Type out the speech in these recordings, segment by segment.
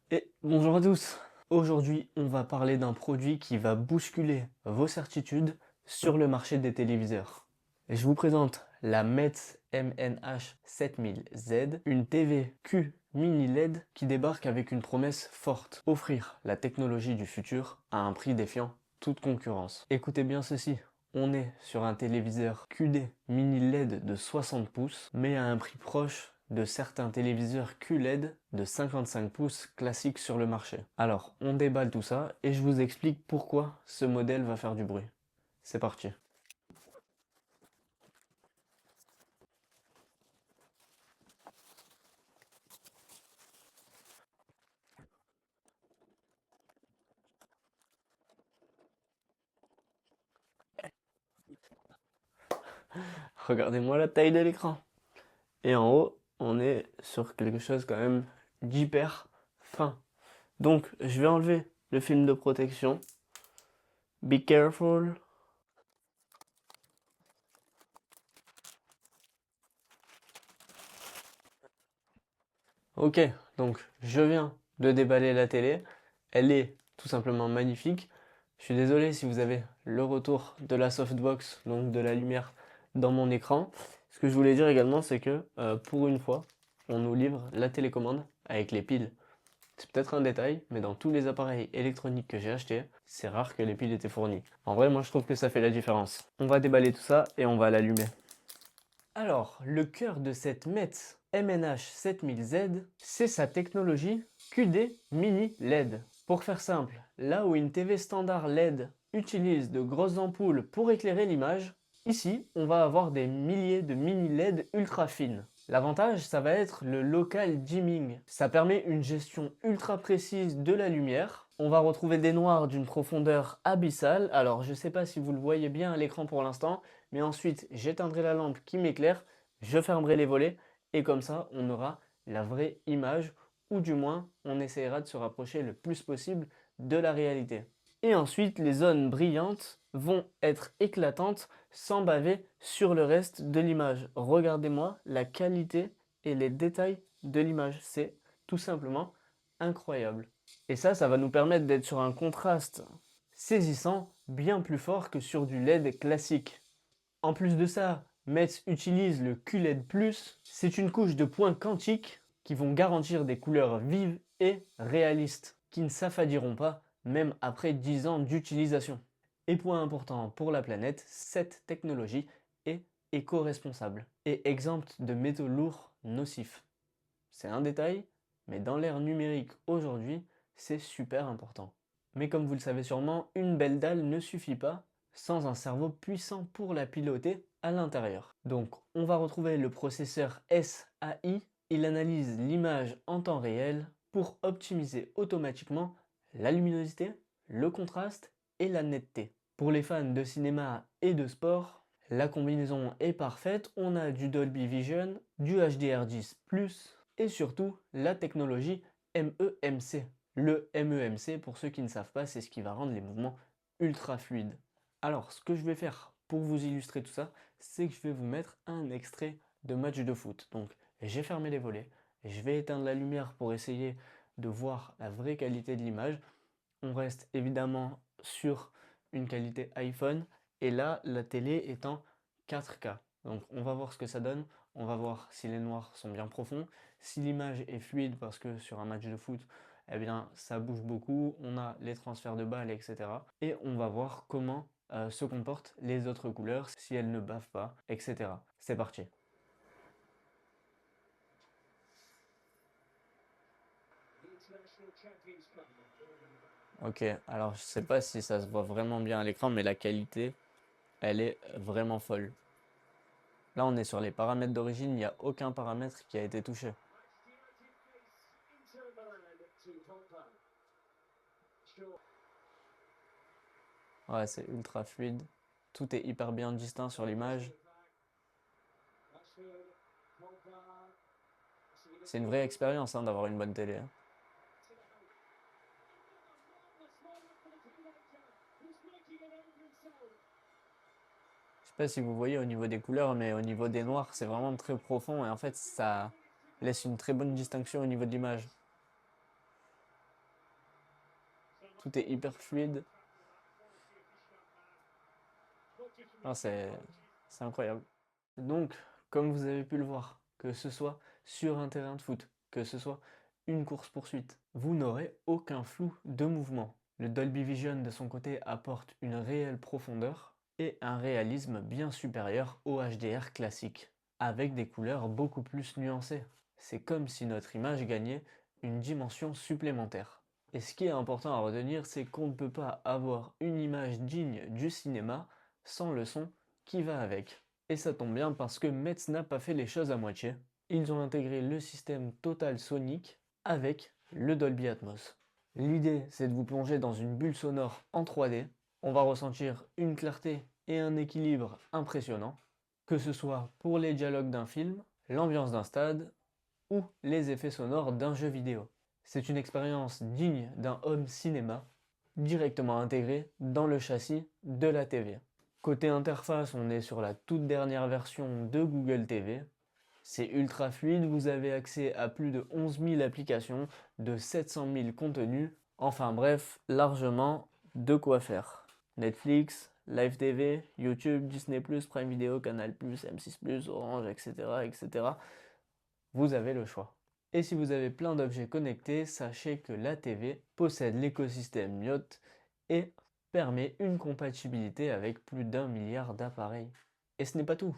Et bonjour à tous. Aujourd'hui, on va parler d'un produit qui va bousculer vos certitudes sur le marché des téléviseurs. Et je vous présente la Metz MNH 7000Z, une TV Q mini LED qui débarque avec une promesse forte, offrir la technologie du futur à un prix défiant toute concurrence. Écoutez bien ceci. On est sur un téléviseur QD mini LED de 60 pouces, mais à un prix proche de certains téléviseurs QLED de 55 pouces classiques sur le marché. Alors, on déballe tout ça et je vous explique pourquoi ce modèle va faire du bruit. C'est parti. Regardez-moi la taille de l'écran. Et en haut, on est sur quelque chose quand même d'hyper fin. Donc, je vais enlever le film de protection. Be careful. Ok, donc je viens de déballer la télé. Elle est tout simplement magnifique. Je suis désolé si vous avez le retour de la softbox, donc de la lumière dans mon écran. Ce que je voulais dire également, c'est que pour une fois, on nous livre la télécommande avec les piles. C'est peut-être un détail, mais dans tous les appareils électroniques que j'ai achetés, c'est rare que les piles étaient fournies. En vrai, moi je trouve que ça fait la différence. On va déballer tout ça et on va l'allumer. Alors, le cœur de cette Metz MNH 7000Z, c'est sa technologie QD Mini LED. Pour faire simple, là où une TV standard LED utilise de grosses ampoules pour éclairer l'image, ici, on va avoir des milliers de mini LED ultra fines. L'avantage, ça va être le local dimming. Ça permet une gestion ultra précise de la lumière. On va retrouver des noirs d'une profondeur abyssale. Alors, je ne sais pas si vous le voyez bien à l'écran pour l'instant, mais ensuite, j'éteindrai la lampe qui m'éclaire, je fermerai les volets, et comme ça, on aura la vraie image, ou du moins, on essaiera de se rapprocher le plus possible de la réalité. Et ensuite, les zones brillantes vont être éclatantes sans baver sur le reste de l'image. Regardez-moi la qualité et les détails de l'image. C'est tout simplement incroyable. Et ça va nous permettre d'être sur un contraste saisissant bien plus fort que sur du LED classique. En plus de ça, Metz utilise le QLED+, c'est une couche de points quantiques qui vont garantir des couleurs vives et réalistes, qui ne s'affadiront pas même après 10 ans d'utilisation. Et point important pour la planète, cette technologie est éco-responsable et exempte de métaux lourds nocifs. C'est un détail, mais dans l'ère numérique aujourd'hui, c'est super important. Mais comme vous le savez sûrement, une belle dalle ne suffit pas sans un cerveau puissant pour la piloter à l'intérieur. Donc on va retrouver le processeur SAI, il analyse l'image en temps réel pour optimiser automatiquement la luminosité, le contraste et la netteté. Pour les fans de cinéma et de sport, la combinaison est parfaite, on a du Dolby Vision, du HDR10+, et surtout la technologie MEMC. Le MEMC, pour ceux qui ne savent pas, c'est ce qui va rendre les mouvements ultra fluides. Alors, ce que je vais faire pour vous illustrer tout ça, c'est que je vais vous mettre un extrait de match de foot. Donc, j'ai fermé les volets, je vais éteindre la lumière pour essayer de voir la vraie qualité de l'image. On reste évidemment sur une qualité iPhone, et là, la télé est en 4K. Donc, on va voir ce que ça donne. On va voir si les noirs sont bien profonds, si l'image est fluide, parce que sur un match de foot, eh bien, ça bouge beaucoup, on a les transferts de balles, etc. Et on va voir comment se comportent les autres couleurs, si elles ne bavent pas, etc. C'est parti. Ok, alors je sais pas si ça se voit vraiment bien à l'écran, mais la qualité, elle est vraiment folle. Là, on est sur les paramètres d'origine, il n'y a aucun paramètre qui a été touché. Ouais, c'est ultra fluide. Tout est hyper bien distinct sur l'image. C'est une vraie expérience hein, d'avoir une bonne télé, hein. Je sais pas si vous voyez au niveau des couleurs, mais au niveau des noirs, c'est vraiment très profond et en fait, ça laisse une très bonne distinction au niveau de l'image. tout est hyper fluide. Ah, c'est incroyable. Donc, comme vous avez pu le voir, que ce soit sur un terrain de foot, que ce soit une course-poursuite, vous n'aurez aucun flou de mouvement. Le Dolby Vision de son côté apporte une réelle profondeur et un réalisme bien supérieur au HDR classique, avec des couleurs beaucoup plus nuancées. C'est comme si notre image gagnait une dimension supplémentaire. Et ce qui est important à retenir, c'est qu'on ne peut pas avoir une image digne du cinéma sans le son qui va avec. Et ça tombe bien parce que Metz n'a pas fait les choses à moitié. Ils ont intégré le système Total Sonic avec le Dolby Atmos. L'idée, c'est de vous plonger dans une bulle sonore en 3D. On va ressentir une clarté et un équilibre impressionnants, que ce soit pour les dialogues d'un film, l'ambiance d'un stade ou les effets sonores d'un jeu vidéo. C'est une expérience digne d'un home cinéma, directement intégré dans le châssis de la TV. Côté interface, on est sur la toute dernière version de Google TV. C'est ultra fluide, vous avez accès à plus de 11 000 applications, de 700 000 contenus, enfin bref, largement de quoi faire. Netflix, Live TV, YouTube, Disney+, Prime Video, Canal+, M6+, Orange, etc., etc. Vous avez le choix. Et si vous avez plein d'objets connectés, sachez que la TV possède l'écosystème Myotte et permet une compatibilité avec plus d'1 milliard d'appareils. Et ce n'est pas tout.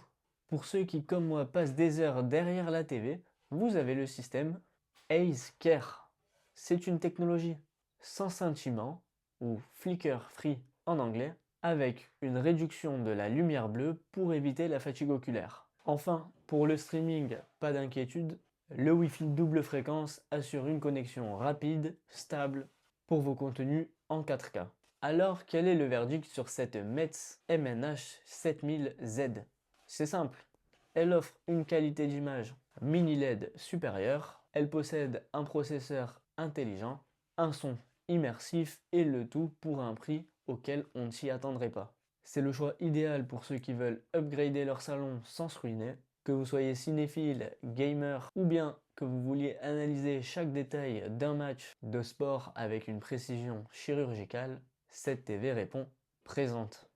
Pour ceux qui, comme moi, passent des heures derrière la TV, vous avez le système Ace Care. C'est une technologie sans scintillement, ou flicker free en anglais, avec une réduction de la lumière bleue pour éviter la fatigue oculaire. Enfin, pour le streaming, pas d'inquiétude, le Wi-Fi double fréquence assure une connexion rapide, stable, pour vos contenus en 4K. Alors, quel est le verdict sur cette Metz MNH 7000Z? C'est simple, elle offre une qualité d'image mini LED supérieure, elle possède un processeur intelligent, un son immersif et le tout pour un prix auquel on ne s'y attendrait pas. C'est le choix idéal pour ceux qui veulent upgrader leur salon sans se ruiner. Que vous soyez cinéphile, gamer ou bien que vous vouliez analyser chaque détail d'un match de sport avec une précision chirurgicale, cette TV répond présente.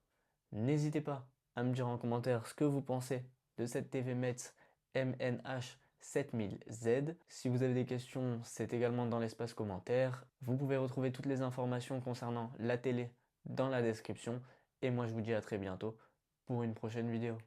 N'hésitez pas à me dire en commentaire ce que vous pensez de cette TV Metz MNH 7000Z. Si vous avez des questions, c'est également dans l'espace commentaire. Vous pouvez retrouver toutes les informations concernant la télé dans la description. Et moi je vous dis à très bientôt pour une prochaine vidéo.